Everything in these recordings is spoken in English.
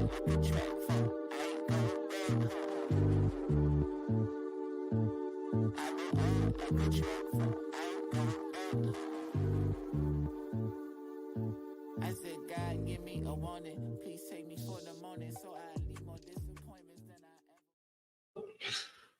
I said, God, give me a warning. Please take me for the morning so I leave more disappointments than I ever.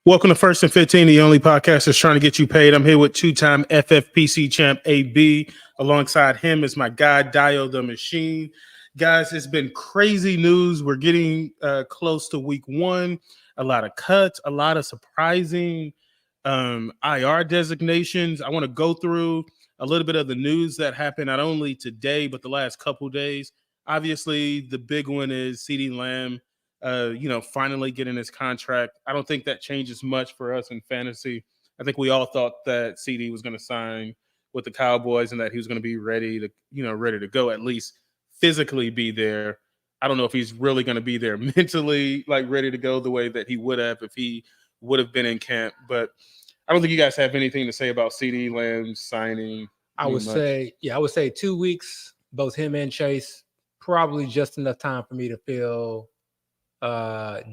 Welcome to First and 15, the only podcast that's trying to get you paid. I'm here with two-time FFPC champ Abib. Alongside him is my guy, Dayo the Machine. Guys, it's been crazy news. We're getting close to week one. A lot of cuts, a lot of surprising IR designations. I want to go through a little bit of the news that happened not only today, but the last couple days. Obviously, the big one is CeeDee Lamb, finally getting his contract. I don't think that changes much for us in fantasy. I think we all thought that CeeDee was going to sign with the Cowboys and that he was going to be ready to go, at least physically be there. I don't know if he's really going to be there mentally, like ready to go the way that he would have if he would have been in camp. But I don't think you guys have anything to say about CeeDee Lamb's signing. I would say 2 weeks, both him and Chase, probably just enough time for me to feel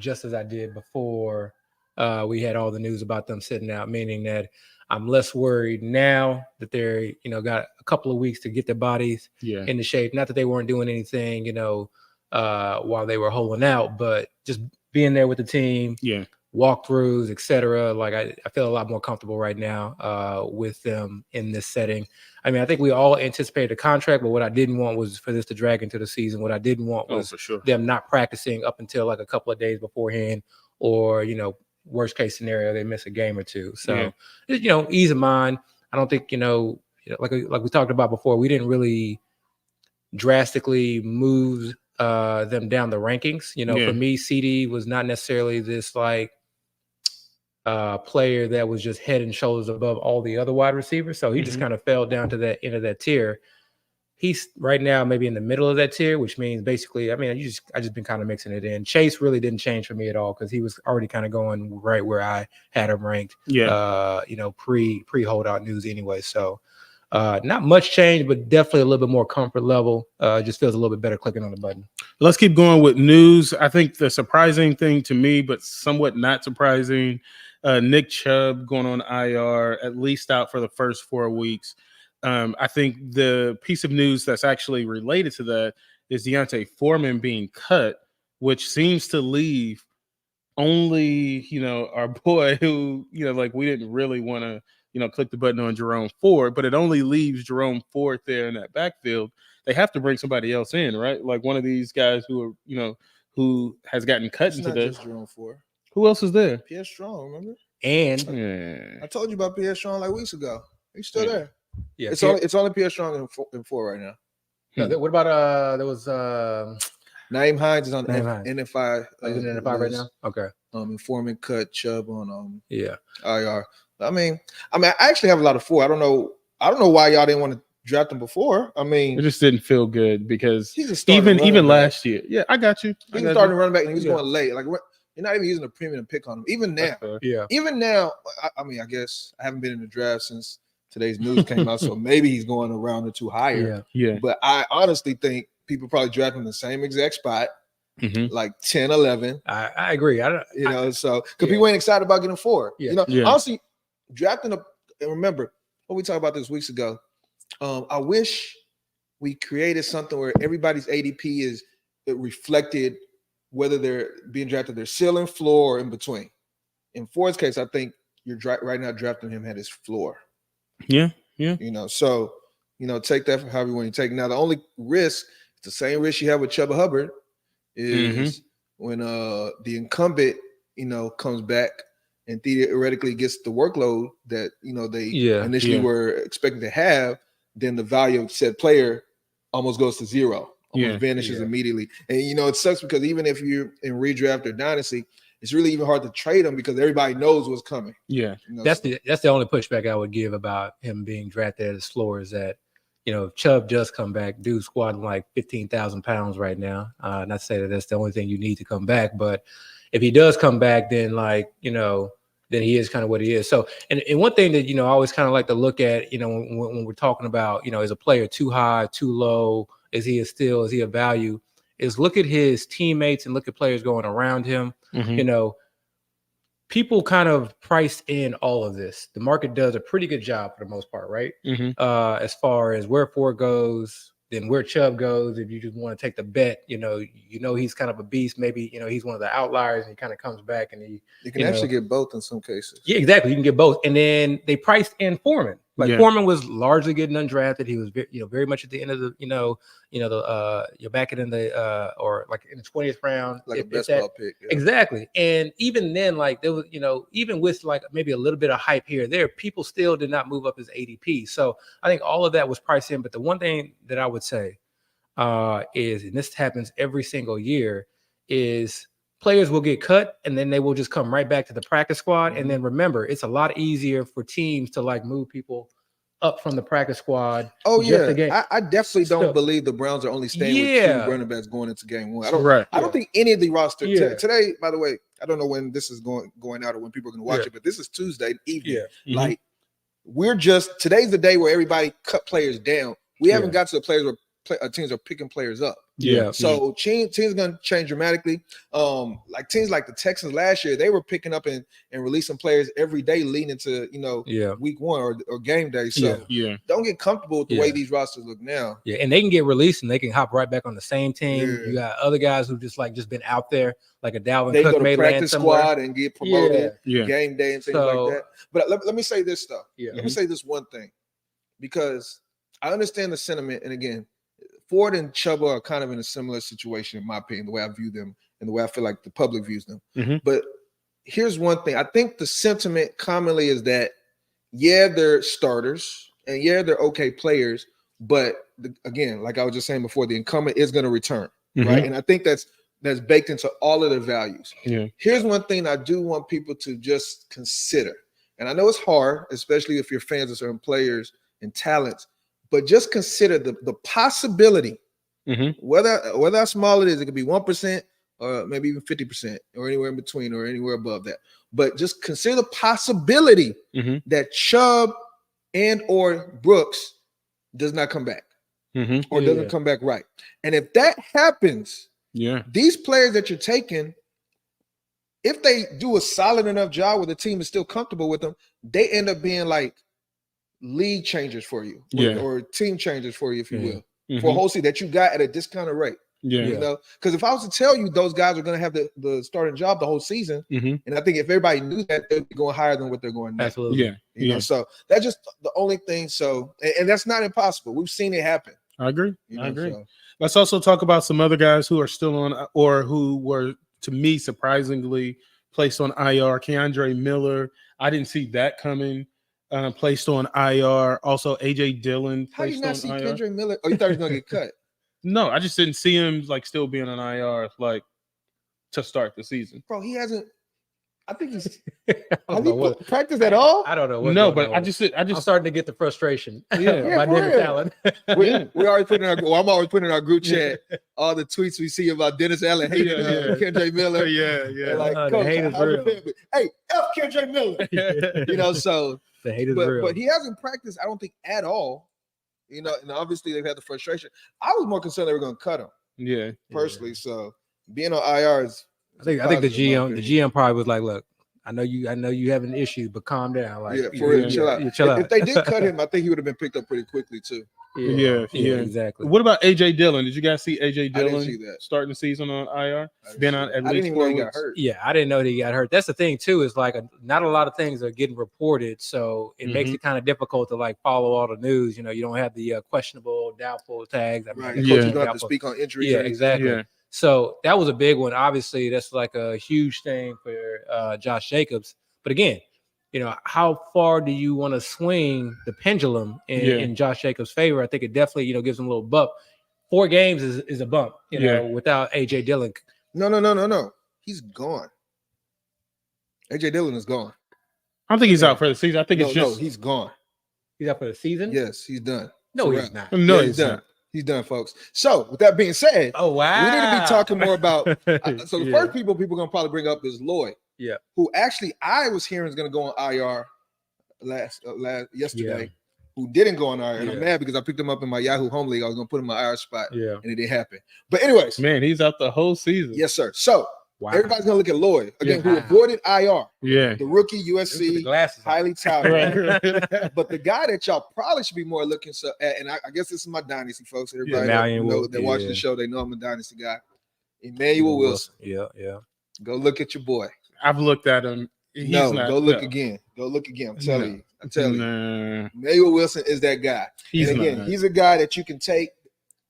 just as I did before we had all the news about them sitting out, meaning that I'm less worried now that they're, got a couple of weeks to get their bodies into shape. Not that they weren't doing anything, while they were holding out, but just being there with the team, walkthroughs, etc. Like I feel a lot more comfortable right now with them in this setting. I mean, I think we all anticipated a contract, but what I didn't want was for this to drag into the season. What I didn't want was them not practicing up until like a couple of days beforehand, or worst case scenario, they miss a game or two. So ease of mind. I don't think like we talked about before, we didn't really drastically move them down the rankings. For me, CeeDee was not necessarily this like player that was just head and shoulders above all the other wide receivers. So he just kind of fell down to that end of that tier. He's right now maybe in the middle of that tier, which means basically, I just been kind of mixing it in. Chase really didn't change for me at all because he was already kind of going right where I had him ranked. Pre holdout news anyway. So not much change, but definitely a little bit more comfort level. Just feels a little bit better clicking on the button. Let's keep going with news. I think the surprising thing to me, but somewhat not surprising, Nick Chubb going on IR, at least out for the first 4 weeks. I think the piece of news that's actually related to that is Deontay Foreman being cut, which seems to leave only, our boy who, we didn't really want to, click the button on Jerome Ford, but it only leaves Jerome Ford there in that backfield. They have to bring somebody else in, right? Like one of these guys who are, who has gotten cut into this. Jerome Ford. Who else is there? Pierre Strong, remember? And I told you about Pierre Strong like weeks ago. He's still there. Yeah, it's only Pierre Strong in 4 right now. No, what about there was Naeem Hines is on NFI. He's in NFI right now. Okay. Foreman cut Chubb on IR. I mean, I actually have a lot of 4. I don't know why y'all didn't want to draft him before. I mean, it just didn't feel good because he's even last year. Yeah, I got you. He's starting running back and he was going late. Like you're not even using a premium pick on him. Even now, I guess I haven't been in the draft since today's news came out, so maybe he's going a round or 2 higher. Yeah. But I honestly think people probably draft him in the same exact spot, like 10, 11. I agree. So because people ain't excited about getting 4. Honestly, drafting and remember what we talked about this weeks ago. I wish we created something where everybody's ADP is reflected whether they're being drafted their ceiling, floor, or in between. In Ford's case, I think you're right now drafting him at his floor. Yeah. So take that for however you want to take. Now, the only risk, it's the same risk you have with Chuba Hubbard, is when the incumbent, comes back and theoretically gets the workload that they initially were expecting to have, then the value of said player almost goes to zero, vanishes immediately. And it sucks because even if you're in redraft or dynasty, it's really even hard to trade him because everybody knows what's coming. Yeah, that's the only pushback I would give about him being drafted at his floor is that, if Chubb does come back, dude's squatting like 15,000 pounds right now. Not to say that that's the only thing you need to come back, but if he does come back, then then he is kind of what he is. So, and one thing that, I always kind of like to look at, when we're talking about, is a player too high, too low? Is he a value? is look at his teammates and look at players going around him. Mhm. You know, people kind of priced in all of this. The market does a pretty good job for the most part, right? Mhm. As far as where Ford goes, then where Chubb goes. If you just want to take the bet, you know he's kind of a beast. Maybe he's one of the outliers, and he kind of comes back and You can actually get both in some cases. Yeah, exactly. You can get both. And then they priced in Foreman. Like Yeah. Foreman was largely getting undrafted. He was very much at the end of the you're back in the or like in the 20th round, Like a if best that- ball pick. Yeah. Exactly. And even then, like there was, even with like maybe a little bit of hype here or there, people still did not move up his ADP. So I think all of that was priced in. But the one thing that I would say is, and this happens every single year, is players will get cut and then they will just come right back to the practice squad. And then remember, it's a lot easier for teams to like move people up from the practice squad. Oh just yeah, to get- I definitely don't So- believe the Browns are only staying with Yeah. two running backs going into game one. Right. I don't think any of the roster Yeah. today. By the way, I don't know when this is going out or when people are going to watch Yeah. it, but this is Tuesday evening. Yeah. Mhm. Like today's the day where everybody cut players down. We haven't Yeah. got to the players where teams are picking players up. Yeah. So teams going to change dramatically. Like teams like the Texans last year, they were picking up and releasing players every day leading into Yeah. week one or game day. So Yeah. don't get comfortable with the Yeah. way these rosters look now. Yeah, and they can get released and they can hop right back on the same team. Yeah. You got other guys who just been out there, like a Dalvin They Cook go to may land practice somewhere. squad and get promoted Yeah. game day and things So- like that. But let me say this stuff. Yeah. Let me say this one thing, because I understand the sentiment. And again, Ford and Chubb are kind of in a similar situation, in my opinion, the way I view them and the way I feel like the public views them. Mhm. But here's one thing. I think the sentiment commonly is that, yeah, they're starters and yeah, they're okay players. But again, like I was just saying before, the incumbent is going to return, right? And I think that's baked into all of their values. Yeah. Here's one thing I do want people to just consider. And I know it's hard, especially if you're fans of certain players and talents, but just consider the possibility, Mhm. whether how small it is, it could be 1% or maybe even 50% or anywhere in between or anywhere above that. But just consider the possibility Mhm. that Chubb and or Brooks does not come back Mhm. or Yeah, doesn't yeah. come back right. And if that happens, Yeah. these players that you're taking, if they do a solid enough job where the team is still comfortable with them, they end up being like league changers for you, Yeah. or team changers for you, if you Yeah. will, for a Mhm. whole season that you got at a discounted rate. Yeah. You know, because if I was to tell you those guys are going to have the starting job the whole season, Mhm. and I think if everybody knew that, they'd be going higher than what they're going now. Absolutely. Yeah. You Yeah. know, so that's just the only thing. So, and that's not impossible. We've seen it happen. I agree. You know, I agree. so. Let's also talk about some other guys who are still on or who were, to me, surprisingly placed on IR. Keandre Miller, I didn't see that coming. Placed on IR. Also, AJ Dillon How you placed not on see IR. Kendrick Miller? Oh, you thought he was going to get cut? No, I just didn't see him like still being on IR like to start the season. Bro, he hasn't. I think he's. I Has don't he know what. practiced at all? I don't know. What's No, going but on. I I'm just starting to get the frustration. Yeah. by for Dennis real. Allen. We always put in our. Well, I'm always putting in our group chat all the tweets we see about Dennis Allen hating Yeah. Kendrick Miller. yeah, And yeah. like, The coach, hate is how's your real. family? Hey, F Kendrick Miller. You know, so The hate is real. but he hasn't practiced, I don't think, at all. You know, and obviously they've had the frustration. I was more concerned they were going to cut him Yeah. personally. So being on IR is. I think the positive in my GM opinion. probably was like, look, I know you have an issue, but calm down. Like, Yeah, for real, yeah, chill out. chill If out. they did cut him, I think he would have been picked up pretty quickly too. Yeah, exactly. What about AJ Dillon? Did you guys see AJ I Dillon didn't see that. starting the season on IR? I didn't Been see on that. at I least didn't even 4 know he got weeks. hurt. Yeah, I didn't know that he got hurt. That's the thing too, is like not a lot of things are getting reported, so it makes Mhm. it kind of difficult to like follow all the news. You know, you don't have the questionable, doubtful tags. I mean, Right. the The Yeah. coach is coaching going to have to doubtful. speak on injuries. Yeah, or anything. exactly. Yeah. So that was a big one. Obviously, that's like a huge thing for Josh Jacobs. But again, you know, how far do you want to swing the pendulum in Josh Jacobs' favor? I think it definitely, gives him a little bump. 4 games is a bump, without AJ Dillon. No. He's gone. AJ Dillon is gone. I don't think he's out for the season. I think it's No, just he's gone. He's out for the season? Yes, he's done. No, It's a he's wrap. not. no, Yeah, he's done. not. He's done, folks. So, with that being said, Oh, wow. we need to be talking more about. So, the Yeah. first people are going to probably bring up is Lloyd. Yeah. Who actually I was hearing is going to go on IR yesterday. who didn't go on IR. And Yeah. I'm mad because I picked him up in my Yahoo home league. I was gonna put him in my IR spot, Yeah. and it didn't happen. But anyways, Man, he's out the whole season. yes, sir. So Wow. everybody's gonna look at Lloyd again, Yeah. who avoided IR, Yeah. the rookie Look at the USC, glasses. highly touted. Right. But the guy that y'all probably should be more looking at, and I guess this is my dynasty folks. Everybody that watch the show, they know I'm a dynasty guy. Emmanuel Wilson. Yeah, yeah. Go look at your boy. I've looked at him. He's Go look no. again. Go look again. I'm telling you. I'm telling you. Nah, Emmanuel Wilson is that guy. he's And again, not. he's a guy that you can take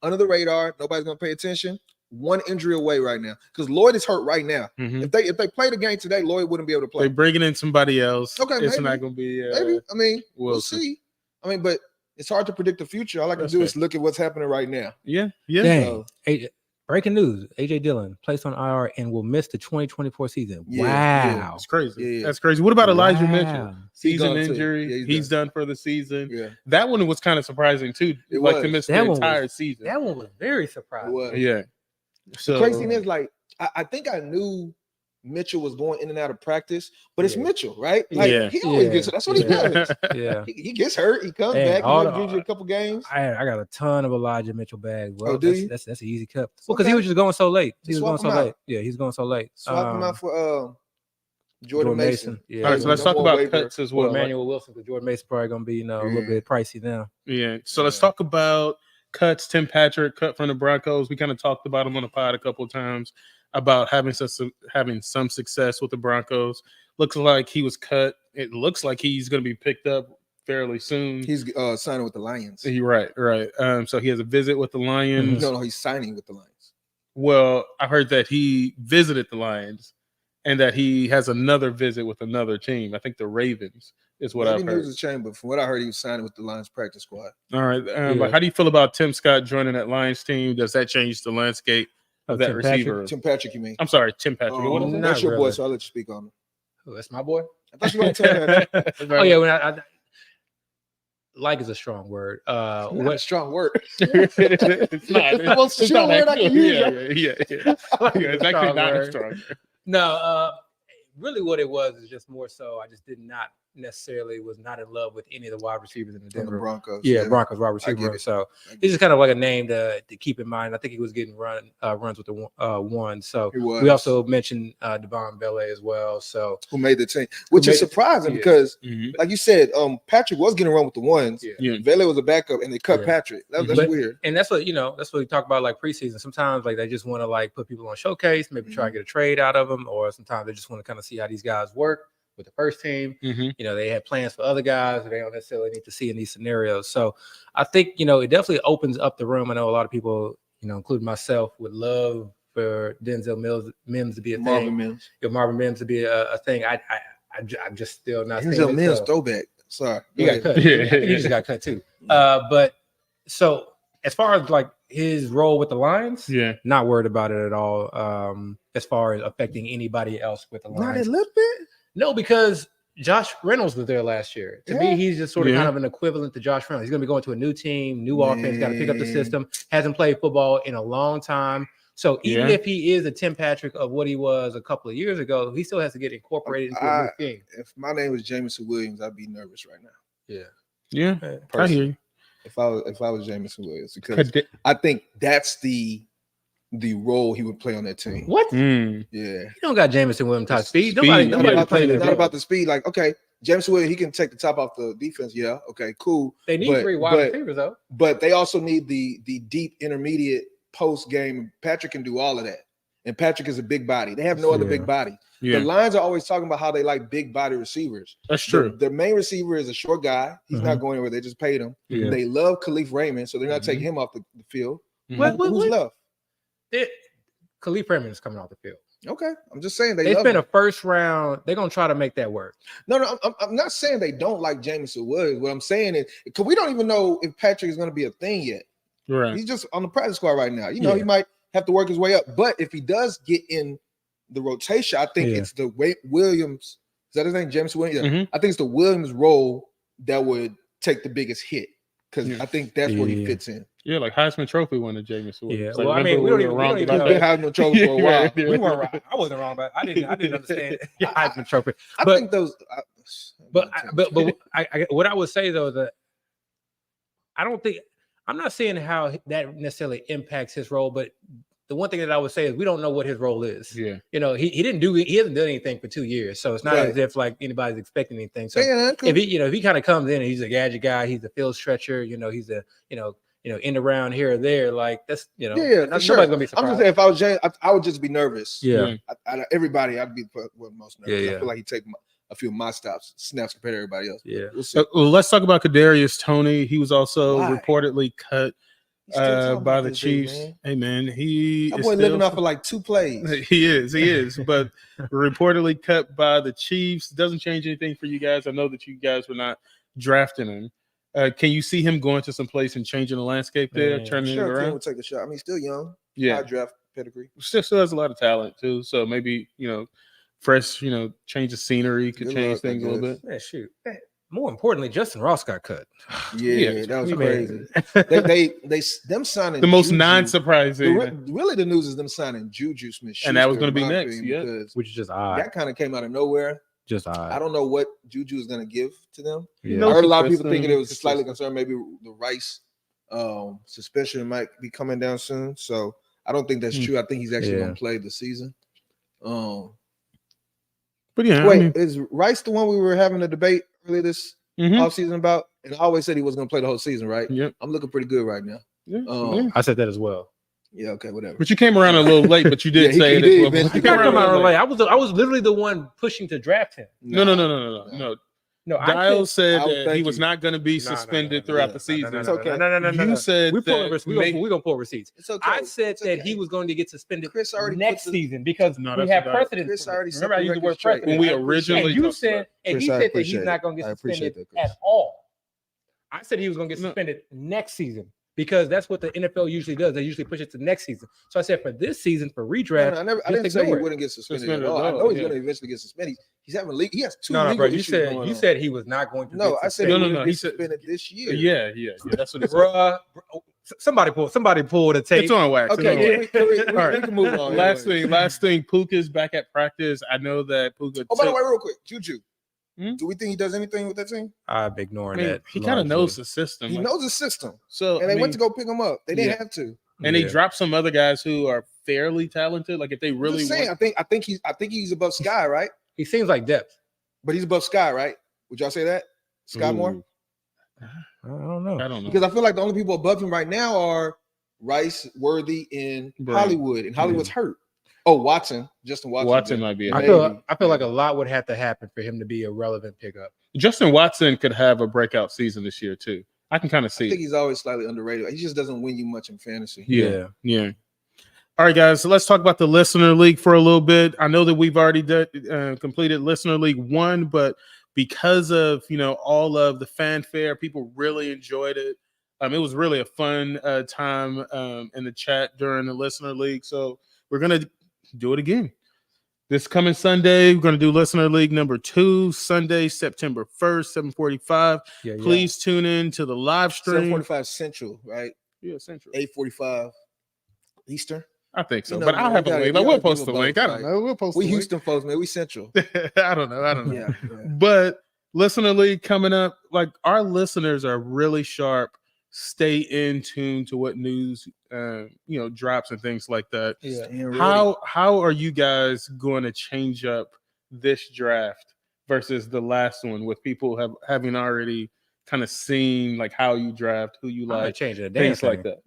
under the radar. Nobody's gonna pay attention. One injury away right now because Lloyd is hurt right now. Mhm. If they play the game today, Lloyd wouldn't be able to play. They're bringing in somebody else. Okay, it's maybe. not going to be. Maybe. I mean, we'll Wilson. see. I mean, but it's hard to predict the future. All I can That's do fair. is look at what's happening right now. Yeah, yeah. Dang. So- Breaking news: AJ Dillon placed on IR and will miss the 2024 season. Yeah, wow. It's crazy. Yeah. That's crazy. What about Elijah Mitchell? Wow. He's Season gone too. injury. Yeah, he's done for the season. Yeah, That one was kind of surprising too. It like was. to miss That the one entire was- season. That one was very it surprising. was. Yeah. So The crazy thing is, like, I think I knew Mitchell was going in and out of practice, but it's Yeah. Mitchell, right? Like, Yeah. he always Yeah. gets it. That's what he Yeah. does. Yeah. He gets hurt. He comes Hey, back. all He the- gives you a couple games. I got a ton of Elijah Mitchell bags. Well, Oh, do you? that's an easy cut. Well, because he Okay. was just going so late. He was Swap going so him out. late. Yeah, he's going so late. Swap him out for Jordan Mason. Yeah. all right, so let's No talk more about waiver. cuts as Well, well. Emmanuel Wilson, because Jordan Mason's probably going to be, a little Yeah. bit pricey now. Yeah. So let's Yeah. talk about cuts. Tim Patrick cut from the Broncos. We kind of talked about him on the pod a couple of times about having some success with the Broncos. Looks like he was cut. It looks like he's going to be picked up fairly soon. He's signing with the Lions. You're right. So he has a visit with the Lions. No, he's signing with the Lions. Well, I heard that he visited the Lions and that he has another visit with another team. I think the Ravens is what Maybe I've heard. news is changed, but from what I heard, he was signing with the Lions practice squad. All right. Yeah. But how do you feel about Tim Scott joining that Lions team? Does that change the landscape of that Tim Patrick? receiver? Tim Patrick, you mean? I'm sorry, Tim Patrick. What is it? Not That's your boy, really. so I'll let you speak on it. Oh, that's my boy. I thought you were going to tell me. Oh yeah, when I like is a strong word. What a What strong word. it's not. It's the most It's chill not word I actually- can use. Yeah. Yeah, it's actually Strong not a word. strong. No, really what it was is just more so I just did not necessarily was not in love with any of the wide receivers in the From the Denver. Broncos. Yeah, Broncos wide I receiver get room. it. So I get it's just kind of like a name to keep in mind. I think he was getting runs with the one. So He was. we also mentioned Devon Belay as well. So Who made the team, which Who is made the- surprising yeah. because, Mhm. like you said, Patrick was getting run with the ones. yeah. Yeah. Vele was a backup, and they cut Yeah. Patrick. That's But- weird. And that's what that's what we talk about like preseason. Sometimes like they just want to like put people on showcase, maybe try and get a trade out of them, or sometimes they just want to kind of see how these guys work with the first team. Mhm. They had plans for other guys that they don't necessarily need to see in these scenarios. So I think it definitely opens up the room. I know a lot of people, including myself, would love for Denzel Mims to be a Marvin thing. Mims. Marvin Mims to be a thing. I'm just still not seeing Denzel it, Mims so- throwback. Sorry. He Go got ahead. cut. Yeah. I think he just got cut too. But so as far as like his role with the Lions, Yeah. not worried about it at all. As far as affecting anybody else with the Not Lions, a little bit. no, because Josh Reynolds was there last year. To Yeah. me, he's just sort of Yeah. kind of an equivalent to Josh Reynolds. He's going to be going to a new team, new offense, got to pick up the Man. system. Hasn't played football in a long time. So even Yeah. if he is a Tim Patrick of what he was a couple of years ago, he still has to get incorporated into a new thing. If my name was Jameson Williams, I'd be nervous right now. Yeah. Yeah. I Personally. hear you. If I was Jameson Williams, because I think that's the role he would play on that team. What? Mm. Yeah. You don't got Jameson Williams type speed. Speed, Nobody yeah. can Not play that. about the speed. Like, okay, Jameson Williams, he can take the top off the defense. Yeah. Okay, cool. They need But- 3 wide but- receivers though. But they also need the deep intermediate post game. Patrick can do all of that. And Patrick is a big body. They have no other Yeah. big body. Yeah. The Lions are always talking about how they like big body receivers. That's true. Their main receiver is a short guy. He's not going anywhere. They just paid him. Yeah. They love Khalif Raymond, so they're not Mhm. taking him off the field. Mhm. Who's left? Khalif Raymond is coming off the field. Okay, I'm just saying they They love spent him. a first round. They're gonna try to make that work. No, I'm not saying they don't like Jameson Williams. What I'm saying is because we don't even know if Patrick is going to be a thing yet. Right. He's just on the practice squad right now. He Yeah. might have to work his way up. But if he does get in the rotation, I think Yeah. it's the Williams. Is that his name? James Williams? Yeah. Mhm. I think it's the Williams role that would take the biggest hit because Yeah. I think that's where he Yeah. fits in. Yeah, like Heisman Trophy winner Jameson Yeah, Williams. well, I remember mean, we don't even- were we don't wrong even about know He's been that. having no trouble for a while. Yeah. We weren't wrong. I wasn't wrong, but I didn't understand the Heisman Trophy. I But- think those. But what I would say though that I'm not saying how that necessarily impacts his role, but the one thing that I would say is we don't know what his role is. Yeah. He hasn't done anything for 2 years. So it's not as if like anybody's expecting anything. So if he kind of comes in and he's a gadget guy, he's a field stretcher, he's a, in around here or there, like that's, nobody's gonna be surprised. I'm just saying if I was James, I would just be nervous. Yeah. Everybody, I'd be most nervous. Yeah. I feel like he'd take a few of my snaps compared to everybody else. Yeah. Well, let's talk about Kadarius Toney. He was also reportedly cut by the Chiefs. Hey man, that boy living off of like 2 plays. He is, but reportedly cut by the Chiefs. Doesn't change anything for you guys. I know that you guys were not drafting him. Can you see him going to some place and changing the landscape there, turning it around? Would take a shot. I mean, he's still young. Yeah, high draft pedigree. Still has a lot of talent too. So maybe fresh, change of scenery could change things a little bit. Yeah, shoot. More importantly, Justin Ross got cut. Yeah, that was crazy. They them signing the most Juju. non-surprising. Really, the news is them signing Juju Smith-Schuster, and that was going to be next. Yeah, which is just odd. That kind of came out of nowhere. Just odd. I don't know what Juju is going to give to them. Yeah. I heard a lot of people thinking it was slightly concerned. Maybe the Rice suspension might be coming down soon. So I don't think that's true. I think he's actually going to play the season. But yeah, wait, is Rice the one we were having a debate earlier this offseason about? And I always said he wasn't going to play the whole season, right? Yep. I'm looking pretty good right now. I said that as well. Yeah, okay, whatever. But you came around a little late, but you did say it as well. You came around late. I was literally the one pushing to draft him. No. Dayo said that he was not going to be suspended throughout the season. It's okay. No. You said we're going to pull receipts. It's okay. I said that he was going to get suspended next season because we have precedent. Chris already remember I used the word precedent. When we originally he said that he's not going to get suspended at all. I said he was going to get suspended next season. Because that's what the NFL usually does. They usually push it to next season. So I said for this season, for redraft, I didn't say he wouldn't get suspended at all. I know he's going to eventually get suspended. He's having league. He has 2 legal bro. issues. You said he was not going to. No, I said he suspended this year. Yeah. That's what it said. Somebody pull the tape. It's on wax. Okay, we can move on. Last thing. Puka's back at practice. I know that Puka. Oh, by the way, real quick, Juju. Do we think he does anything with that team? I'm ignoring that. He kind of knows the system. He knows the system. So and they went to go pick him up. They didn't have to. And they dropped some other guys who are fairly talented. Like if they really want... I think he's above Sky, right? He seems like depth. But he's above Sky, right? Would y'all say that? Sky Moore? I don't know. Because I feel like the only people above him right now are Rice, Worthy, and Hollywood. And Hollywood's hurt. Oh, Justin Watson might be. I feel like a lot would have to happen for him to be a relevant pickup. Justin Watson could have a breakout season this year too. I can kind of see. I think he's always slightly underrated. He just doesn't win you much in fantasy. Yeah. All right, guys. So let's talk about the Listener League for a little bit. I know that we've already completed Listener League 1, but because of all of the fanfare, people really enjoyed it. It was really a fun time in the chat during the Listener League. So we're gonna do it again this coming Sunday. We're going to do Listener League number 2, Sunday, September 1st, 7:45. Please tune in to the live stream. 7:45 Central, right? Yeah, Central. 8:45 Eastern. I think so, but I'll have a link. We'll post the link. I don't know. We'll post. We Houston folks, man. We Central. I don't know. Yeah. But Listener League coming up. Like our listeners are really sharp. Stay in tune to what news drops and things like that. How are you guys going to change up this draft versus the last one with people having already kind of seen like how you draft, who you like, things like that?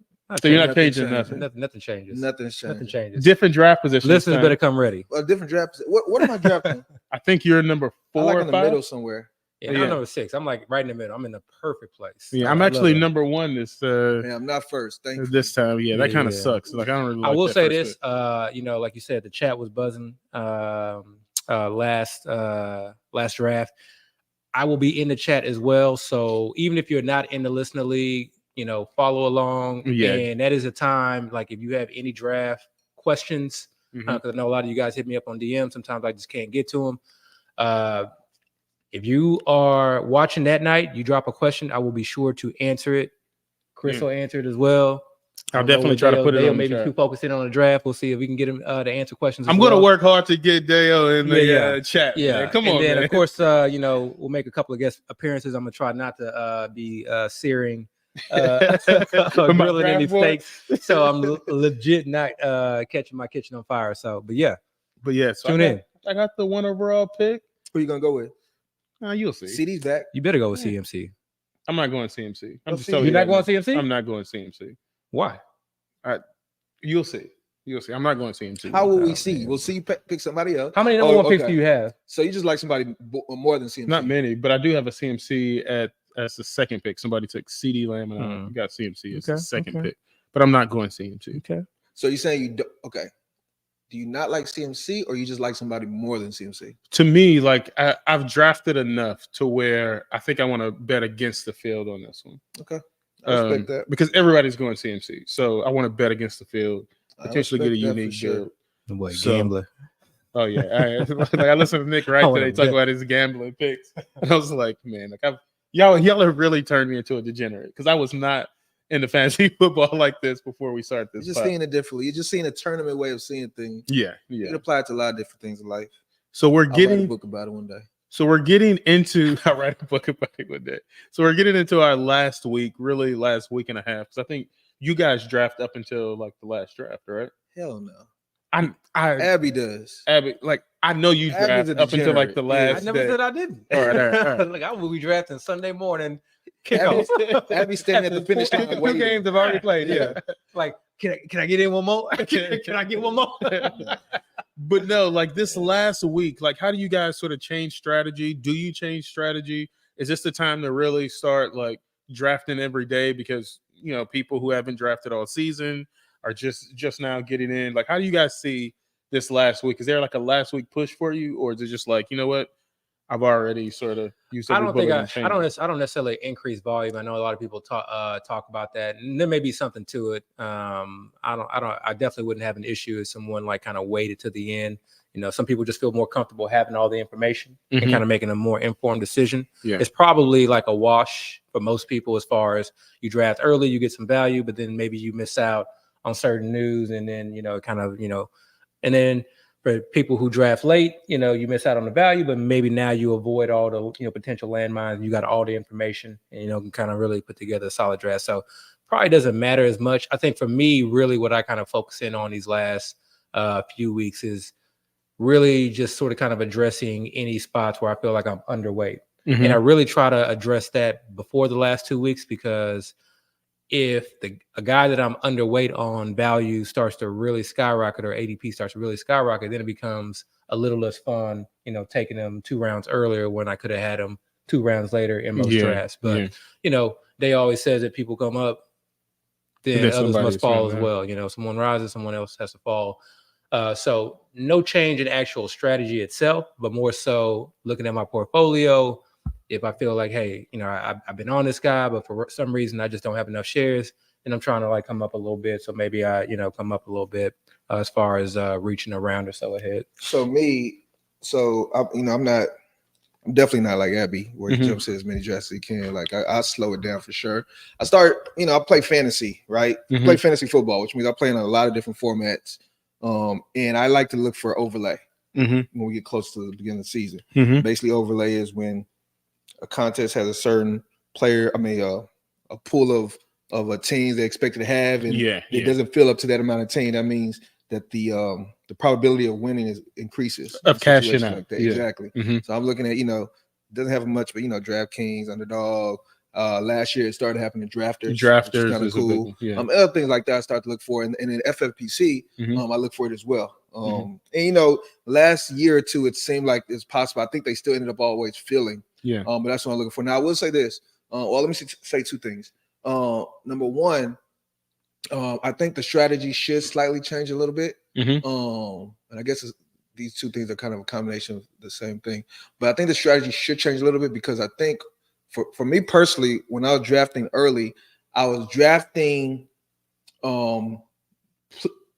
So you're not changing nothing. Nothing changes. Nothing's changing. Nothing changes. Different draft positions. Listeners better come ready. A different draft. What am I drafting? I think you're number 4 or 5. in the middle somewhere. Yeah, I'm number 6. I'm like right in the middle. I'm in the perfect place. Yeah, I'm actually number 1 this I'm not first. Thank you. This time. Yeah, that kind of sucks. Like I don't really like I will that say this, like you said, the chat was buzzing last draft. I will be in the chat as well. So even if you're not in the Listener League, follow along. Yeah. And that is a time, like if you have any draft questions, because I know a lot of you guys hit me up on DM. Sometimes I just can't get to them. If you are watching that night, you drop a question, I will be sure to answer it. Chris will answer it as well. I'll definitely try to put it on the maybe too focusing on the draft. We'll see if we can get him to answer questions. I'm going to work hard to get Dayo in the chat. Yeah, man. Come on, of course, we'll make a couple of guest appearances. I'm going to try not to be searing grilling any steaks. So I'm legit not catching my kitchen on fire. So, but yeah, so tune in. I got the 1 overall pick. Who you gonna go with? You'll see. CD's back. You better go with CMC. I'm not going CMC. I'm just You're telling you. You're not going CMC? I'm not going CMC. Why? You'll see. You'll see. I'm not going CMC. How will we see? We'll see you pick somebody else. How many number one picks do you have? So you just like somebody more than CMC? Not many, but I do have a CMC as the second pick. Somebody took CD Lamb and I got CMC as the second pick. But I'm not going CMC. Okay. So you're saying you do, okay. Do you not like CMC or you just like somebody more than CMC? To me, like I've drafted enough to where I think I want to bet against the field on this one. Okay. I respect that. Because everybody's going CMC. So I want to bet against the field, potentially get a unique build. Boy, gambler. Oh yeah. I listened to Nick Wright today talk about his gambling picks. And I was like, man, like y'all have really turned me into a degenerate because I was not into fantasy football like this before we start this. You're just seeing it differently. You're just seeing a tournament way of seeing things. Yeah. You can apply it to a lot of different things in life. So I'll write a book about it one day. So we're getting into I write a book about it one day. So we're getting into our last week, really last week and a half. Because I think you guys draft up until like the last draft, right? Hell no. Abby does. Abby, like I know you draft up until like the last. I never said I didn't. All right. Like I will be drafting Sunday morning. Kickoff. Abby standing at the finish line. Two games I've already played. Yeah. Like, can I get in one more? Can I get one more? But no, like this last week, like how do you guys sort of change strategy? Do you change strategy? Is this the time to really start like drafting every day because people who haven't drafted all season are just now getting in? Like, how do you guys see this last week? Is there like a last week push for you, or is it just like, you know what, I've already sort of used? I don't necessarily increase volume. I know a lot of people talk about that, and there may be something to it. I definitely wouldn't have an issue if someone like kind of waited to the end. Some people just feel more comfortable having all the information and kind of making a more informed decision. Yeah. It's probably like a wash for most people as far as you draft early, you get some value, but then maybe you miss out on certain news, and then and then for people who draft late, you miss out on the value, but maybe now you avoid all the potential landmines. You got all the information, and can kind of really put together a solid draft. So probably doesn't matter as much. I think for me, really, what I kind of focus in on these last few weeks is really just sort of kind of addressing any spots where I feel like I'm underweight, and I really try to address that before the last 2 weeks because if a guy that I'm underweight on value starts to really skyrocket or ADP starts to really skyrocket, then it becomes a little less fun, taking them 2 rounds earlier when I could have had them 2 rounds later in most drafts. But, they always says that people come up, then others must fall as well. Someone rises, someone else has to fall. So no change in actual strategy itself, but more so looking at my portfolio. If I feel like, hey, I've been on this guy, but for some reason I just don't have enough shares, and I'm trying to like come up a little bit. So maybe I, come up a little bit as far as reaching a round or so ahead. I'm definitely not like Abby, where he jumps in as many drafts as he can. Like I slow it down for sure. I play fantasy, right? I play fantasy football, which means I play in a lot of different formats. And I like to look for overlay when we get close to the beginning of the season. Basically, overlay is when a contest has a certain player, a pool of a team they expected to have, and it doesn't fill up to that amount of team. That means that the probability of winning increases of cashing out. Like that. Exactly. So I'm looking at doesn't have much, but DraftKings, Underdog. Last year it started happening to drafters. Drafters kind of cool. Other things like that I start to look for, and in FFPC, I look for it as well. And last year or two, it seemed like it's possible. I think they still ended up always filling. But that's what I'm looking for. Now I will say this. Let me say 2 things. Number one, I think the strategy should slightly change a little bit. And I guess these 2 things are kind of a combination of the same thing. But I think the strategy should change a little bit because I think for me personally, when I was drafting early, I was drafting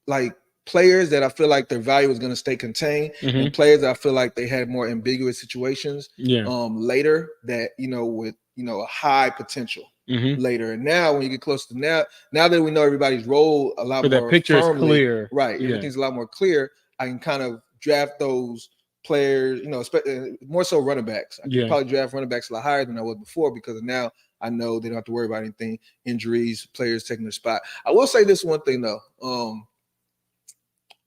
like players that I feel like their value was going to stay contained, and players that I feel like they had more ambiguous situations later that with a high potential later. And now when you get close to now that we know everybody's role a lot more, that picture firmly, is clear, right? Everything's a lot more clear. I can kind of draft those players, more so running backs. I can probably draft running backs a lot higher than I was before because now I know they don't have to worry about anything, injuries, players taking their spot. I will say this one thing though.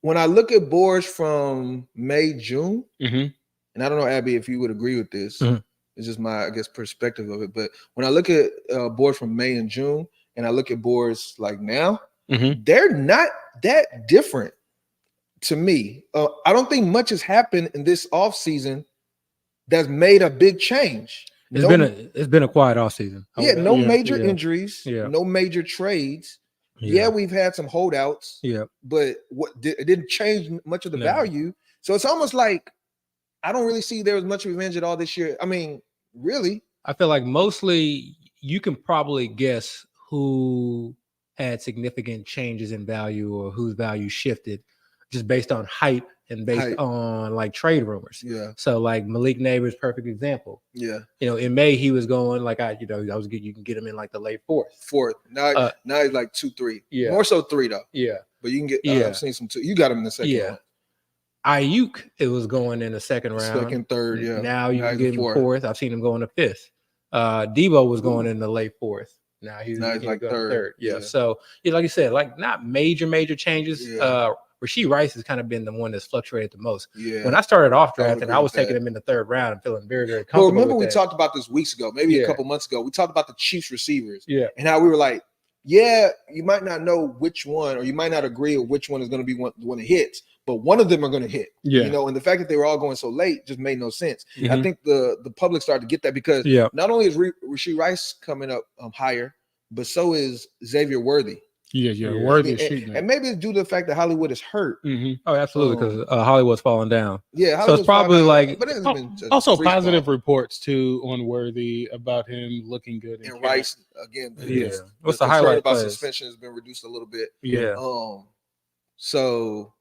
When I look at boards from May, June, and I don't know, Abby, if you would agree with this, it's just my, I guess, perspective of it. But when I look at boards from May and June, and I look at boards like now, they're not that different to me. I don't think much has happened in this offseason that's made a big change. It's been a quiet offseason. Yeah, no major injuries, no major trades. Yeah, we've had some holdouts. Yeah, but it didn't change much of the value. So it's almost like I don't really see there was much revenge at all this year. I mean, really, I feel like mostly you can probably guess who had significant changes in value or whose value shifted just based on hype and based on like trade rumors. Yeah. So like Malik Neighbors, perfect example. Yeah. You know, in May he was going like you can get him in like the late fourth. Now he's like 2-3. Yeah. More so 3 though. Yeah. But you can get I've seen some 2. You got him in the second round. Ayuk, it was going in the second round. Second, third, yeah. Now you can get him fourth. I've seen him going to fifth. Debo was going in the late fourth. Now he's like third. Yeah. So like you said, like not major changes. Yeah. Rasheed Rice has kind of been the one that's fluctuated the most. Yeah. When I started off drafting, I was taking him in the third round and feeling very, very comfortable. Well, remember we talked about this weeks ago, maybe a couple months ago. We talked about the Chiefs receivers. Yeah. And how we were like, you might not know which one, or you might not agree with which one is going to be the one that hits, but one of them are going to hit. Yeah. You know, and the fact that they were all going so late just made no sense. Mm-hmm. I think the public started to get that because not only is Rasheed Rice coming up higher, but so is Xavier Worthy. Yeah. Worthy. And maybe it's due to the fact that Hollywood is hurt. Mm-hmm. Oh, absolutely, because Hollywood's falling down. Yeah, so it's probably like. But it's been also positive reports too on Worthy about him looking good. And Rice again. What's the highlight about suspension has been reduced a little bit. Yeah. So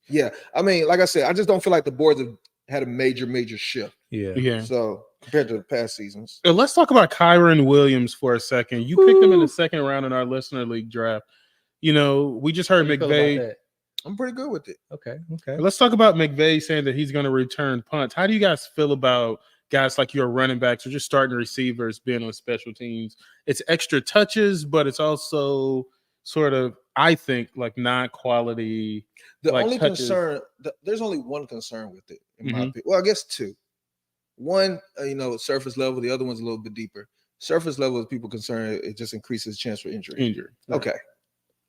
yeah, I mean, like I said, I just don't feel like the boards have had a major shift. Yeah. So compared to the past seasons. Let's talk about Kyren Williams for a second. You picked him in the second round in our listener league draft. You know, we just heard McVay. I'm pretty good with it. Okay. Let's talk about McVay saying that he's going to return punts. How do you guys feel about guys like your running backs or just starting receivers being on special teams? It's extra touches, but it's also sort of, I think, like non-quality. The only concern, there's only one concern with it, in my opinion. Well, I guess two. One, surface level. The other one's a little bit deeper. Surface level is people concerned it just increases chance for injury. Okay.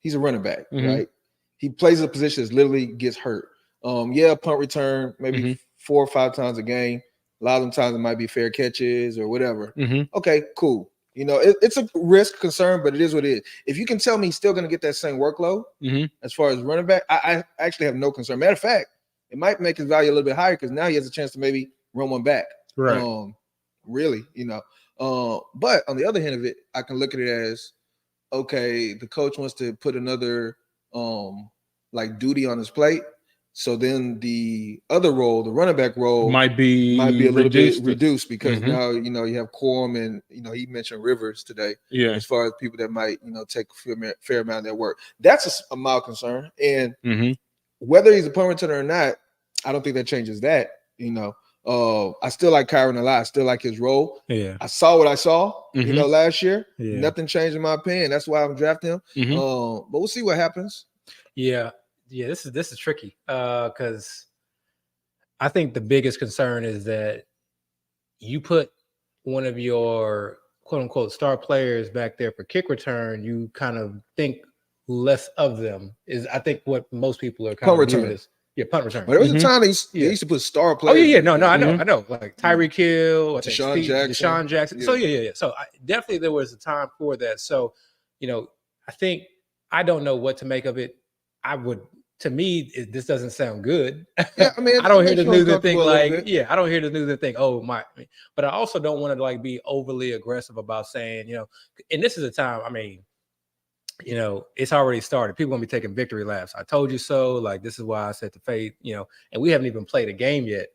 He's a running back, right? He plays a position that literally gets hurt. Punt return, maybe 4 or 5 times a game. A lot of them times it might be fair catches or whatever. Okay, cool. You know, it's a risk concern, but it is what it is. If you can tell me he's still going to get that same workload as far as running back, I actually have no concern. Matter of fact, it might make his value a little bit higher because now he has a chance to maybe run one back. Right. Really, but on the other hand of it, I can look at it as, okay, the coach wants to put another duty on his plate. So then the other role, the running back role, might be a little bit reduced because now you have Quorum and he mentioned Rivers today. Yeah, as far as people that might take a fair amount of their work. That's a mild concern. And whether he's a punt returner or not, I don't think that changes that. I still like Kyren a lot. I still like his role. Yeah, I saw what I saw. Last year. Yeah. Nothing changed in my opinion. That's why I'm drafting him. But we'll see what happens. Yeah. This is tricky because I think the biggest concern is that you put one of your quote unquote star players back there for kick return. You kind of think less of them is I think what most people are kind of viewing as. Yeah, punt return. But there was a time they used to put star players. Oh yeah. No, I know. Like Tyreek Hill, Deshaun Jackson. Yeah. So yeah. So definitely there was a time for that. So I think I don't know what to make of it. To me, this doesn't sound good. Yeah, I mean, I don't hear the news and think I don't hear the news and think, oh my. But I also don't want to be overly aggressive about saying, and this is a time. I mean, it's already started. People gonna be taking victory laps. I told you so. Like this is why I said to faith. And we haven't even played a game yet.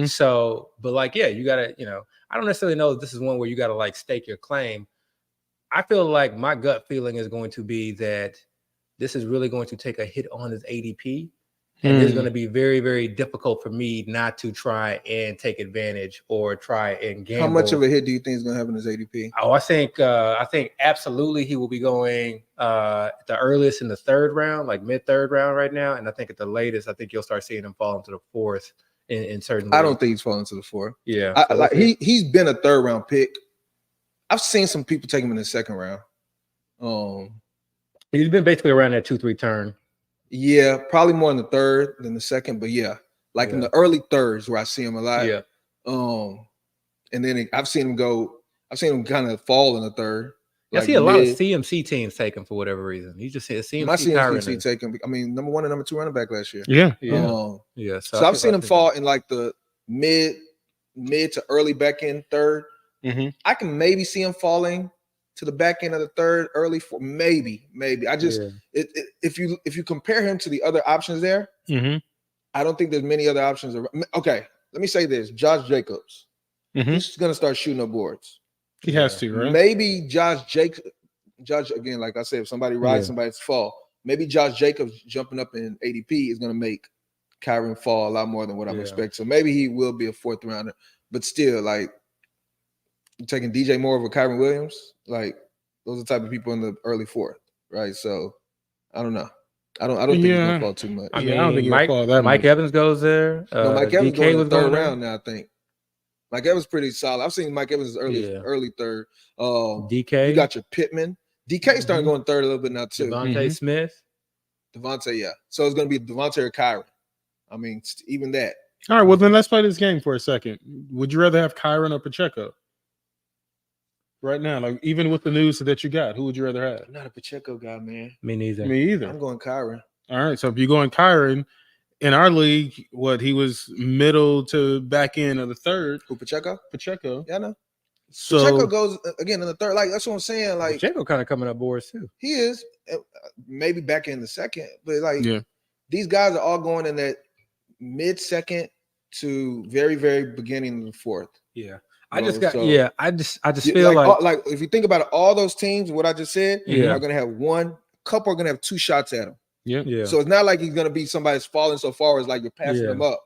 So, but you gotta. I don't necessarily know if this is one where you gotta stake your claim. I feel like my gut feeling is going to be that this is really going to take a hit on his ADP And it's going to be very, very difficult for me not to try and take advantage or try and gamble. How much of a hit do you think is going to have in his ADP? Oh, I think absolutely he will be going at the earliest in the third round, like mid-third round right now. And I think at the latest, I think you'll start seeing him fall into the fourth in certain I don't think he's falling to the fourth. Yeah. He's been a third round pick. I've seen some people take him in the second round. He's been basically around that 2-3 turn. Yeah, probably more in the third than the second, but yeah, in the early thirds where I see him a lot. Yeah. And then I've seen him kind of fall in the third. I see a lot of CMC teams take him for whatever reason. He just said CMC. My CMC take him. I mean, number 1 and number 2 running back last year. Yeah. Yeah. So I've seen him fall in like the mid to early back end third. Mm-hmm. I can maybe see him falling to the back end of the third, early fourth, maybe. I just if you compare him to the other options there, I don't think there's many other options. Okay, let me say this: Josh Jacobs, he's gonna start shooting up boards. He has to, right? Maybe Josh again, like I said, if somebody rides somebody's fall, maybe Josh Jacobs jumping up in ADP is gonna make Kyren fall a lot more than what I'm expecting. So maybe he will be a fourth rounder, but still, like, you're taking DJ Moore over Kyren Williams, like those are the type of people in the early fourth, right? So I don't know. I don't think he's gonna fall too much. I mean, I don't think he'll fall that Mike much. Evans goes there. No, Mike Evans goes in the third going round now, I think. Mike Evans pretty solid. I've seen Mike Evans early third. DK. You got your Pittman. DK starting going third a little bit now too. Devontae Smith. Devontae, yeah. So it's gonna be Devontae or Kyren. I mean, even that. All right, well then let's play this game for a second. Would you rather have Kyren or Pacheco? Right now, like even with the news that you got, who would you rather have? I'm not a Pacheco guy, man. Me neither. Me either. I'm going Kyren. All right, so if you're going Kyren, in our league, he was middle to back end of the third. Who, Pacheco? Pacheco. Yeah, I know. So Pacheco goes again in the third. Like, that's what I'm saying. Like, Pacheco kind of coming up boards too. He is maybe back in the second, but like these guys are all going in that mid-second to very, very beginning of the fourth. Yeah. I just feel like if you think about it, all those teams, what I just said, are going to have couple are going to have 2 shots at him. Yeah. So it's not like he's going to be somebody that's falling so far as like you're passing them up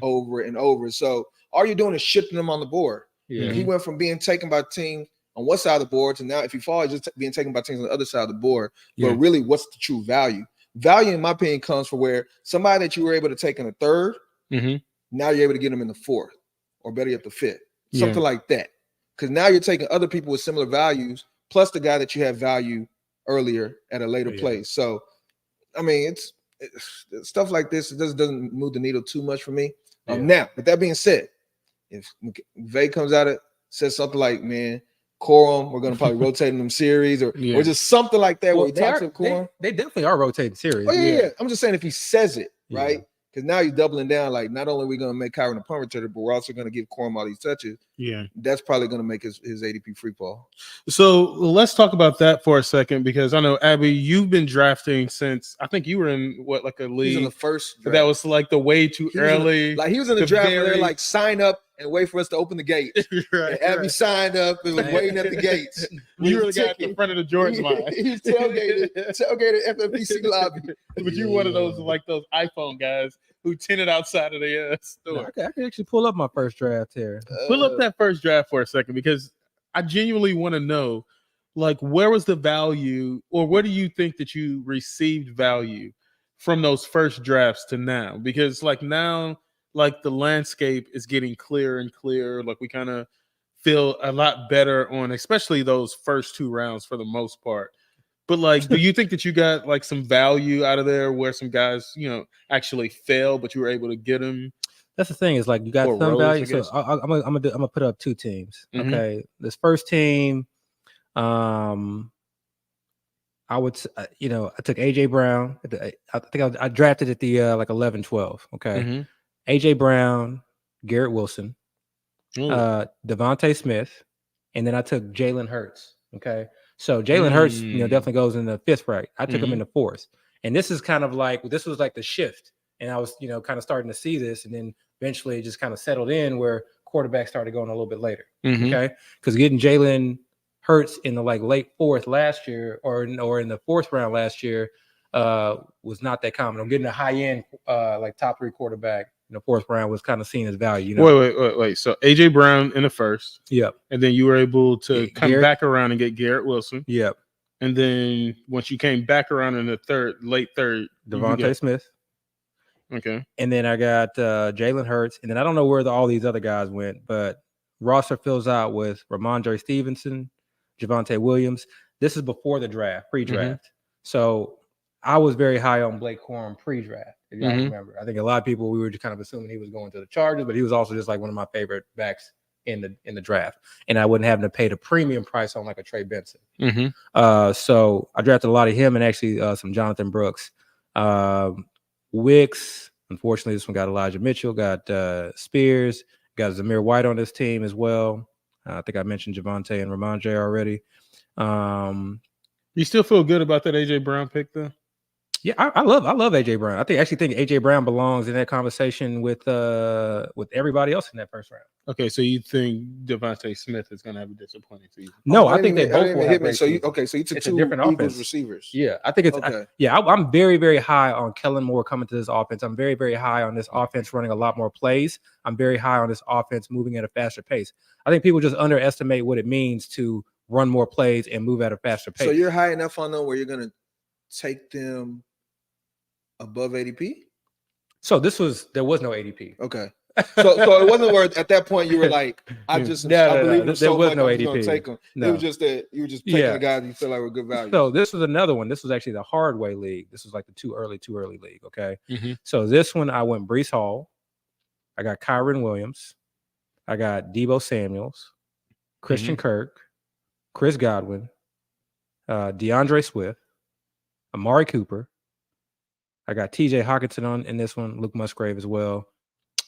over and over. So all you're doing is shifting them on the board. Yeah. He went from being taken by teams on one side of the board to now if he falls, just being taken by teams on the other side of the board. But really, what's the true value? Value, in my opinion, comes from where somebody that you were able to take in the third, now you're able to get them in the fourth or better yet the fifth. Something like that. Because now you're taking other people with similar values, plus the guy that you have value earlier at a later place. So, I mean, it's stuff like this. It doesn't move the needle too much for me. Now, with that being said, if Vay comes out and says something like, man, Corum, we're going to probably rotate in them series or just something like that where he talks to Corum. They definitely are rotating series. Oh, yeah. I'm just saying if he says it, right? Because now he's doubling down. Like, not only are we going to make Kyren a punt returner, but we're also going to give Corum all these touches. Yeah. That's probably going to make his ADP free fall. So let's talk about that for a second, because I know, Abby, you've been drafting since, I think you were in like a league. He's in the first draft. That was like the way too early. He was in the draft where they're like, sign up and wait for us to open the gates. And Abby signed up and was waiting at the gates. You really got in front of the Jordan line. He was tailgated FFPC lobby. But you one of those like those iPhone guys who tinted outside of the store. I can actually pull up my first draft here. Pull up that first draft for a second, because I genuinely want to know, like, where was the value, or where do you think that you received value from those first drafts to now? Because like now, like the landscape is getting clearer and clearer. Like we kind of feel a lot better on, especially those first 2 rounds for the most part. But like, do you think that you got like some value out of there where some guys, actually fail, but you were able to get them? That's the thing, is like you got some value. So I'm gonna put up 2 teams. Okay, this first team, I would, I took AJ Brown. I think I drafted at the like 11-12. Okay, AJ Brown, Garrett Wilson, Devontae Smith, and then I took Jalen Hurts. Okay. So Jalen Hurts, definitely goes in the 5th, right? I took him in the 4th. And this is kind of like, this was like the shift. And I was, kind of starting to see this. And then eventually it just kind of settled in where quarterbacks started going a little bit later. Okay. Because getting Jalen Hurts in the like late 4th last year or in the 4th round last year, was not that common. I'm getting a high end, like top 3 quarterback in the 4th round was kind of seen as value. Wait. So AJ Brown in the 1st. Yep. And then you were able to come back around and get Garrett Wilson. Yep. And then once you came back around in the late third, Devontae Smith. Okay. And then I got Jalen Hurts. And then I don't know where all these other guys went, but roster fills out with Ramondre Stevenson, Javonte Williams. This is before the draft, pre-draft. So I was very high on Blake Corum pre-draft, if y'all remember. I think a lot of people, we were just kind of assuming he was going to the Chargers, but he was also just like one of my favorite backs in the draft. And I wouldn't have to pay the premium price on like a Trey Benson. So I drafted a lot of him and actually some Jonathan Brooks. Wicks, unfortunately, this one got Elijah Mitchell, got Spears, got Zamir White on this team as well. I think I mentioned Javonte and Ramondre already. You still feel good about that AJ Brown pick, though? Yeah, I love AJ Brown. I think AJ Brown belongs in that conversation with everybody else in that 1st round. Okay, so you think Devontae Smith is going to have a disappointing season? No, I think they both will have. So you took 2 different Eagles offense. receivers. Yeah, I think it's okay. I'm very, very high on Kellen Moore coming to this offense. I'm very, very high on this offense running a lot more plays. I'm very high on this offense moving at a faster pace. I think people just underestimate what it means to run more plays and move at a faster pace. So you're high enough on them where you're going to take them above ADP? So there was no ADP. Okay. So it wasn't where at that point you were like, I believe him so much, I'm just going to take him. It was just that you were just taking the guys you feel like were good value. So this was another one. This was actually the hard way league. This was like the too early league. Okay. So this one I went Breece Hall. I got Kyren Williams. I got Deebo Samuels, Christian Kirk, Chris Godwin, DeAndre Swift, Amari Cooper. I got TJ Hockenson in this one, Luke Musgrave as well.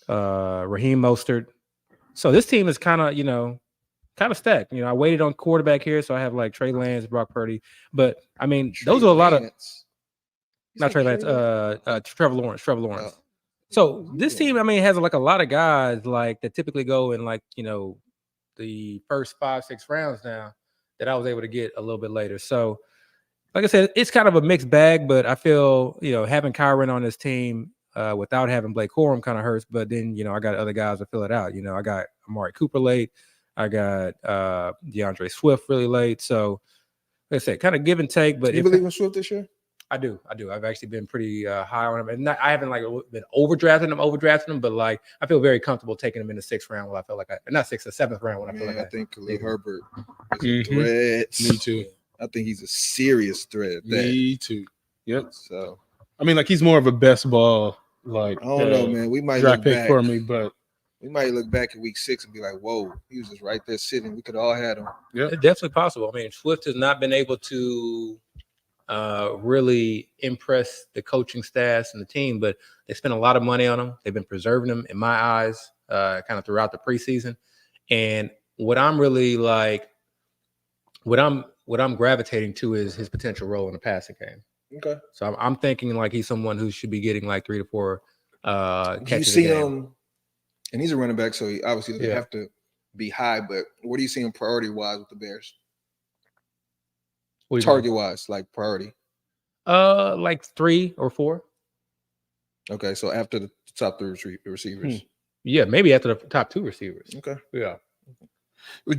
Raheem Mostert. So this team is kind of stacked. I waited on quarterback here, so I have like Trey Lance, Brock Purdy. But I mean, those are a lot of not Trey Lance, Trevor Lawrence. Oh. So this team, I mean, has like a lot of guys like that typically go in like the first 5-6 rounds now that I was able to get a little bit later. So like I said, it's kind of a mixed bag, but I feel having Kyren on this team without having Blake Corum kind of hurts. But then I got other guys to fill it out. I got Amari Cooper late. I got DeAndre Swift really late. So like I said, kind of give and take. But you believe in Swift this year? I do. I've actually been pretty high on him, and I haven't like been overdrafting him, but like I feel very comfortable taking him in the 6th round. When I feel like not 6th or 7th round. When I feel like I think Khalil Herbert is a threat. Me too. I think he's a serious threat. Me too. Yep. So I mean, like he's more of a best ball like I don't know, man. We might draft look pick back for me, but we might look back at week 6 and be like, "Whoa, he was just right there sitting. We could have all had him." Yeah, it's definitely possible. I mean, Swift has not been able to really impress the coaching staffs and the team, but they spent a lot of money on him. They've been preserving him, in my eyes, kind of throughout the preseason. And what I'm really like, what I'm gravitating to is his potential role in the passing game. Okay. So I'm thinking like he's someone who should be getting like 3 to 4 catches. You see a game. him, and he's a running back, so he obviously doesn't have to be high. But what do you see him priority wise with the Bears? Target wise, like priority. Like 3 or 4. Okay, so after the top 3 receivers. Yeah, maybe after the top 2 receivers. Okay. Yeah.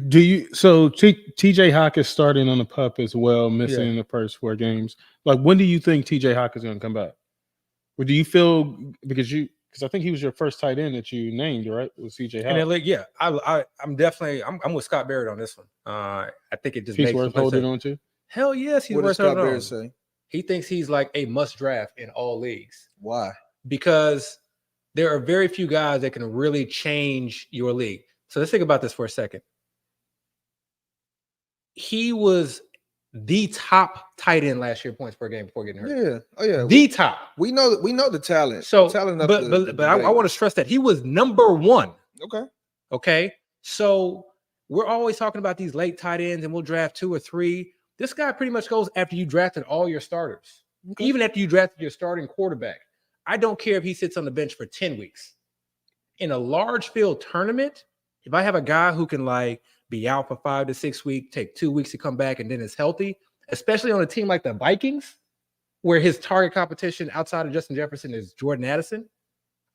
Do you? So TJ Hawk is starting on the pup as well, missing in the first 4 games. Like, when do you think TJ Hawk is going to come back? Or do you feel because I think he was your first tight end that you named, right? Was TJ Hawk? And yeah, I'm definitely I'm with Scott Barrett on this one. I think it just he's makes worth holding on to. Hell yes, he's what worth does Scott holding Barrett on. say? He thinks he's like a must draft in all leagues. Why? Because there are very few guys that can really change your league. So let's think about this for a second. He was the top tight end last year points per game before getting hurt. Yeah. Oh yeah. The top. We know the talent. So, talent but I want to stress that he was number 1. Okay. Okay. So we're always talking about these late tight ends, and we'll draft 2 or 3. This guy pretty much goes after you drafted all your starters, even after you drafted your starting quarterback. I don't care if he sits on the bench for 10 weeks. In a large field tournament, if I have a guy who can like be out for 5 to 6 weeks, take 2 weeks to come back, and then is healthy, especially on a team like the Vikings, where his target competition outside of Justin Jefferson is Jordan Addison.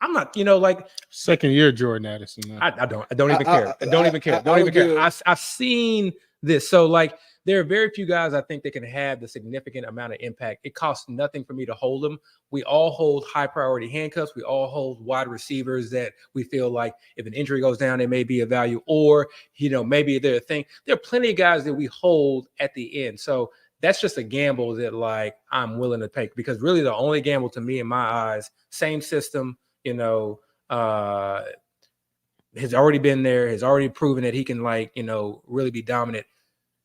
I'm not, like second year Jordan Addison. No. I don't even care. I don't even care. I've seen this. So like there are very few guys I think that can have the significant amount of impact. It costs nothing for me to hold them. We all hold high priority handcuffs. We all hold wide receivers that we feel like if an injury goes down, they may be of value, or maybe they're a thing. There are plenty of guys that we hold at the end. So that's just a gamble that like I'm willing to take, because really the only gamble to me in my eyes, same system, has already been there, has already proven that he can really be dominant.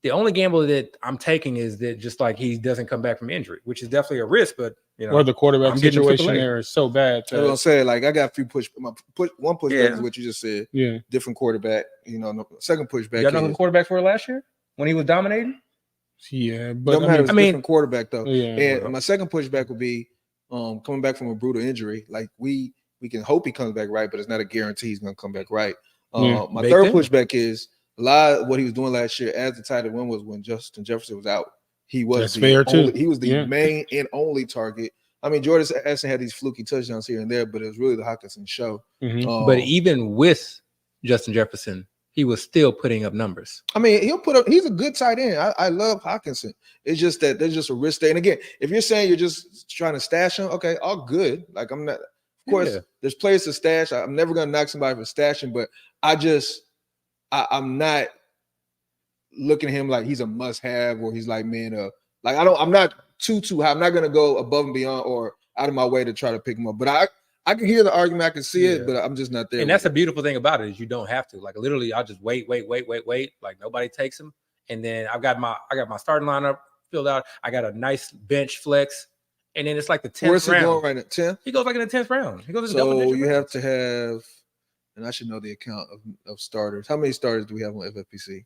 The only gamble that I'm taking is that just like he doesn't come back from injury, which is definitely a risk, but or the quarterback situation there is so bad. I was gonna say, like, I got a few one pushback is what you just said. Yeah. Different quarterback, second pushback. You know who the quarterbacks were last year when he was dominating? Yeah, but different quarterback though. Yeah, and my second pushback would be coming back from a brutal injury. Like we can hope he comes back right, but it's not a guarantee he's gonna come back right. My third pushback is a lot of what he was doing last year as the tight end was when Justin Jefferson was out. He was he was the main and only target. I mean, Jordan Addison had these fluky touchdowns here and there, but it was really the Hockenson show. Mm-hmm. But even with Justin Jefferson, he was still putting up numbers. I mean, he's a good tight end. I love Hockenson. It's just that there's just a risk there. And again, if you're saying you're just trying to stash him, okay, all good. Like I'm not, of course, there's players to stash. I'm never gonna knock somebody for stashing, but I'm not looking at him like he's a must-have or he's like, I'm not too high. I'm not gonna go above and beyond or out of my way to try to pick him up. But I can hear the argument, I can see it, but I'm just not there. And that's the beautiful thing about it is you don't have to. Like literally, I'll just wait. Like nobody takes him. And then I got my starting lineup filled out. I got a nice bench flex. And then it's like the 10th round. Where's he going right now? 10? He goes like in the 10th round. He goes in so you have to have, and I should know the account of starters. How many starters do we have on FFPC?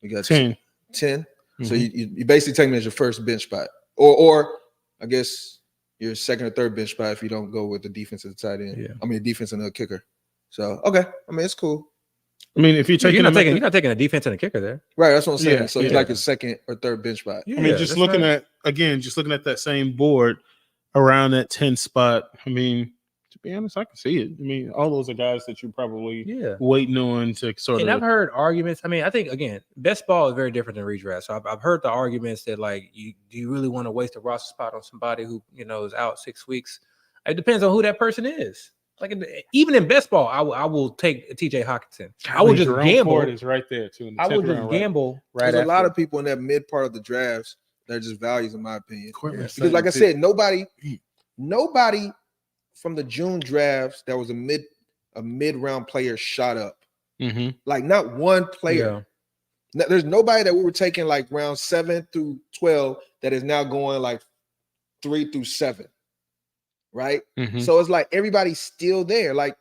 We got 10. 10? Mm-hmm. So you basically take him as your first bench spot. Or I guess your second or third bench spot if you don't go with the defense of the tight end. Yeah. I mean, defense and the kicker. So, okay. I mean, it's cool. I mean, if you're you're not taking a defense and a kicker there. Right, that's what I'm saying. So he's like his second or third bench spot. Yeah, I mean, just looking at that same board around that 10 spot, I mean, to be honest, I can see it. I mean, all those are guys that you're probably waiting on to sort of. And I've heard arguments. I mean, I think, again, best ball is very different than redraft. So I've heard the arguments that, like, do you really want to waste a roster spot on somebody who, is out 6 weeks? It depends on who that person is. Like, even in best ball, I will take TJ Hockenson. I will just gamble. Is right there, too. I will just gamble. Right. There's a lot of people in that mid part of the drafts that are just values, in my opinion. Because, like I said, nobody from the June drafts that was a mid-round player shot up. Mm-hmm. Like not one player. Yeah. There's nobody that we were taking like round 7 through 12 that is now going like 3 through 7. Right? Mm-hmm. So it's like everybody's still there. Like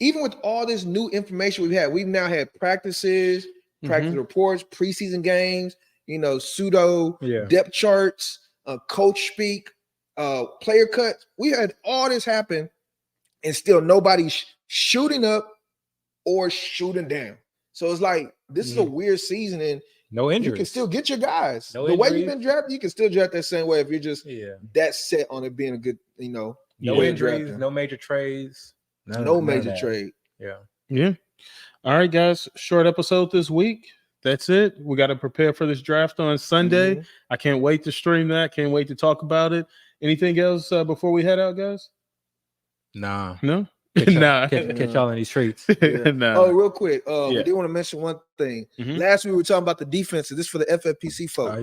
even with all this new information we've now had practices, practice reports, preseason games, pseudo depth charts, coach speak, player cuts. We had all this happen, and still nobody's shooting up or shooting down. So it's like this is a weird season, and no injuries. You can still get your guys. The way you've been drafted, you can still draft that same way if you're just that set on it being a good, no injuries, no major trades, no major trade. Yeah. All right, guys. Short episode this week. That's it. We got to prepare for this draft on Sunday. Mm-hmm. I can't wait to stream that. Can't wait to talk about it. Anything else before we head out, guys? Nah. No? Catch y'all in these streets. Nah. Oh, real quick. We did want to mention one thing. Mm-hmm. Last week we were talking about the defenses. This is for the FFPC folks.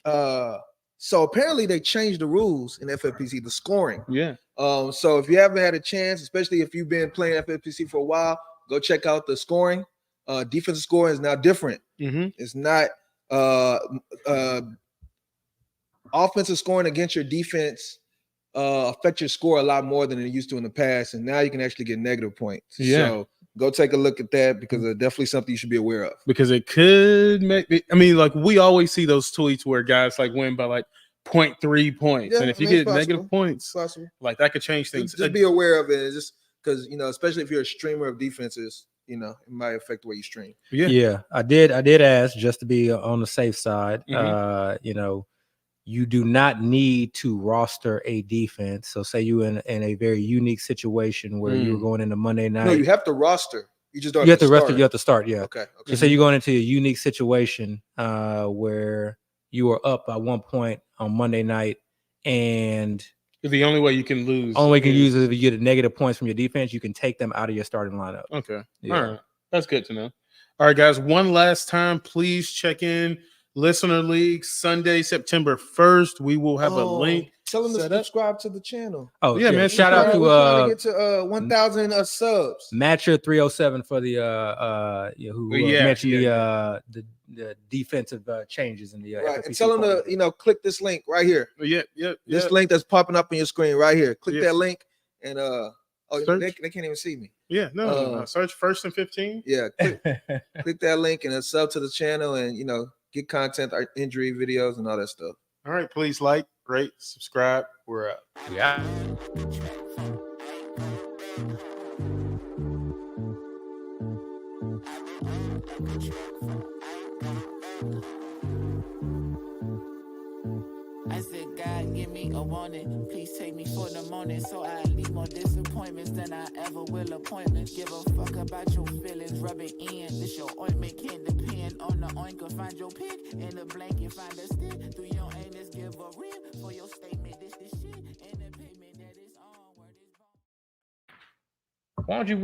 Yeah. So apparently they changed the rules in FFPC, the scoring. Yeah. So if you haven't had a chance, especially if you've been playing FFPC for a while, go check out the scoring. Defensive scoring is now different. Mm-hmm. It's not offensive scoring against your defense affect your score a lot more than it used to in the past, and now you can actually get negative points. Yeah. So go take a look at that because it's definitely something you should be aware of. Because it could make – I mean, like we always see those tweets where guys like win by like 0.3 points. And if you get negative points, like that could change things. Just be aware of it. Just because, especially if you're a streamer of defenses, it might affect the way you stream. Yeah. I did ask just to be on the safe side. you do not need to roster a defense. So say you in a very unique situation where you're going into Monday night. No, you have to roster. You just don't You have to start. roster. You have to start. Yeah. Okay. So say you're going into a unique situation where you are up by 1 point on Monday night, and The only way you can lose. only way you can use is if you get negative points from your defense, you can take them out of your starting lineup. Okay. Yeah. All right. That's good to know. All right, guys. One last time, please check in Listener League Sunday, September 1st. We will have a link. Tell them to set up. subscribe to the channel. Oh Yeah, man, Shout out We're trying to to get to 1,000 subs. Matcher 307 for the who mentioned the defensive changes in the Right. FFPC And tell them format. to click this link right here. Yeah. This link that's popping up on your screen right here. Click Yes. that link and Search. they can't even see me. Yeah. No. Search 1st and 15. Yeah, click that link and sub to the channel and get content, our injury videos and all that stuff. All right. Please like, rate, subscribe. We're out. Yeah. I said, God, give me a warning. Please take me for the morning so I leave more disappointments than I ever will appointments. Give a fuck about your feelings, rub it in. This your ointment can't depend on the oinker. Find your pick in the blanket, find a stick. Through your anus, give a rib for your statement. This shit and the payment that is on. Word is born. Why don't you